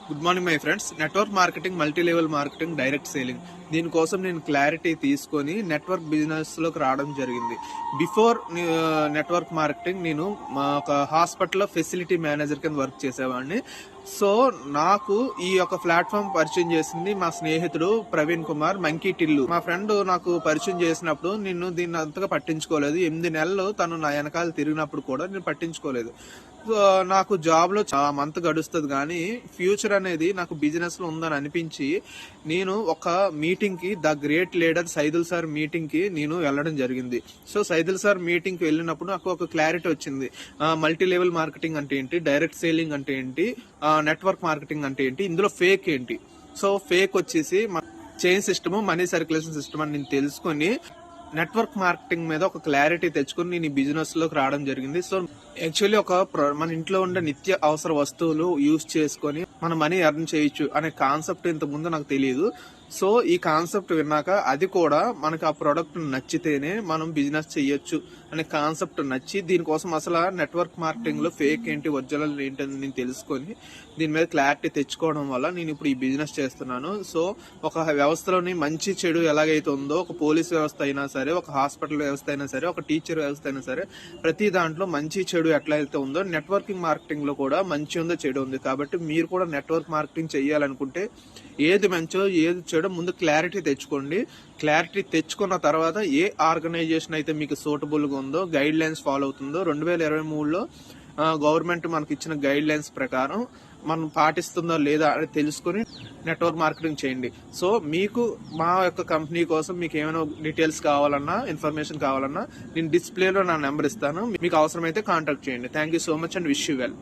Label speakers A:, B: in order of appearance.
A: Good morning my friends. Network marketing, multi level marketing, direct selling, దీనికోసం నేను clarity తీసుకొని network business లోకి రావడం జరిగింది. బిఫోర్ నెట్వర్క్ మార్కెటింగ్ నేను ఒక హాస్పిటల్లో ఫెసిలిటీ మేనేజర్ కింద వర్క్ చేసేవాడిని. సో నాకు ఈ యొక్క ప్లాట్ఫామ్ పరిచయం చేసింది మా స్నేహితుడు ప్రవీణ్ కుమార్, మంకీ టిల్లు. మా ఫ్రెండ్ నాకు పరిచయం చేసినప్పుడు నేను దీన్ని అంతగా పట్టించుకోలేదు. 8 నెలలు తను నా వెనకాల తిరిగినప్పుడు కూడా నేను పట్టించుకోలేదు. నాకు జాబ్ లో చాలా మంత్ గడుస్తుంది, కానీ ఫ్యూచర్ అనేది నాకు బిజినెస్ లో ఉందని అనిపించి నేను ఒక మీటింగ్ కి, the great leader Saidul sir meeting కి నేను వెళ్ళడం జరిగింది. సో సైదుల్ సార్ మీటింగ్ కి వెళ్ళినప్పుడు నాకు ఒక క్లారిటీ వచ్చింది. మల్టీ లెవెల్ మార్కెటింగ్ అంటే ఏంటి, డైరెక్ట్ సేలింగ్ అంటే ఏంటి, నెట్వర్క్ మార్కెటింగ్ అంటే ఏంటి, ఇందులో ఫేక్ ఏంటి. సో ఫేక్ వచ్చేసి chain system, money circulation system అని నేను తెలుసుకొని నెట్వర్క్ మార్కెటింగ్ మీద ఒక క్లారిటీ తెచ్చుకుని నేను ఈ బిజినెస్ లోకి రావడం జరిగింది. సో యాక్చువల్లీ మన ఇంట్లో ఉండే నిత్య అవసర వస్తువులు యూజ్ చేసుకొని మన మనీ ఎర్న్ చేయొచ్చు అనే కాన్సెప్ట్ ఇంత ముందు నాకు తెలియదు. సో ఈ కాన్సెప్ట్ విన్నాక అది కూడా మనకి ఆ ప్రొడక్ట్ నచ్చితేనే మనం బిజినెస్ చేయొచ్చు అనే కాన్సెప్ట్ నచ్చి దీనికోసం అసలు నెట్వర్క్ మార్కెటింగ్ లో ఫేక్ ఏంటి, ఒరిజినల్ ఏంటి అని నేను తెలుసుకొని దీని మీద క్లారిటీ తెచ్చుకోవడం వల్ల నేను ఇప్పుడు ఈ బిజినెస్ చేస్తున్నాను. సో ఒక వ్యవస్థలోని మంచి చెడు ఎలాగైతే ఉందో, ఒక పోలీస్ వ్యవస్థ అయినా సరే, ఒక హాస్పిటల్ వ్యవస్థ అయినా సరే, ఒక టీచర్ వ్యవస్థ అయినా సరే, ప్రతి దాంట్లో మంచి చెడు ఎట్లయితే ఉందో నెట్వర్కింగ్ మార్కెటింగ్ లో కూడా మంచి ఉందో చెడు ఉంది. కాబట్టి మీరు కూడా నెట్వర్క్ మార్కెటింగ్ చేయాలనుకుంటే ఏది మంచో ఏది చెడో ముందు క్లారిటీ తెచ్చుకోండి. క్లారిటీ తెచ్చుకున్న తర్వాత ఏ ఆర్గనైజేషన్ అయితే మీకు సూటబుల్ గా ఉందో, గైడ్ లైన్స్ ఫాలో అవుతుందో, 2023లో గవర్నమెంట్ మనకి ఇచ్చిన గైడ్ లైన్స్ ప్రకారం మనం పాటిస్తుందో లేదా అని తెలుసుకుని నెట్వర్క్ మార్కెటింగ్ చేయండి. సో మీకు మా యొక్క కంపెనీ కోసం మీకు ఏమైనా డీటెయిల్స్ కావాలన్నా, ఇన్ఫర్మేషన్ కావాలన్నా నేను డిస్ప్లేలో నా నెంబర్ ఇస్తాను. మీకు అవసరమైతే కాంటాక్ట్ చేయండి. Thank you so much and wish you well.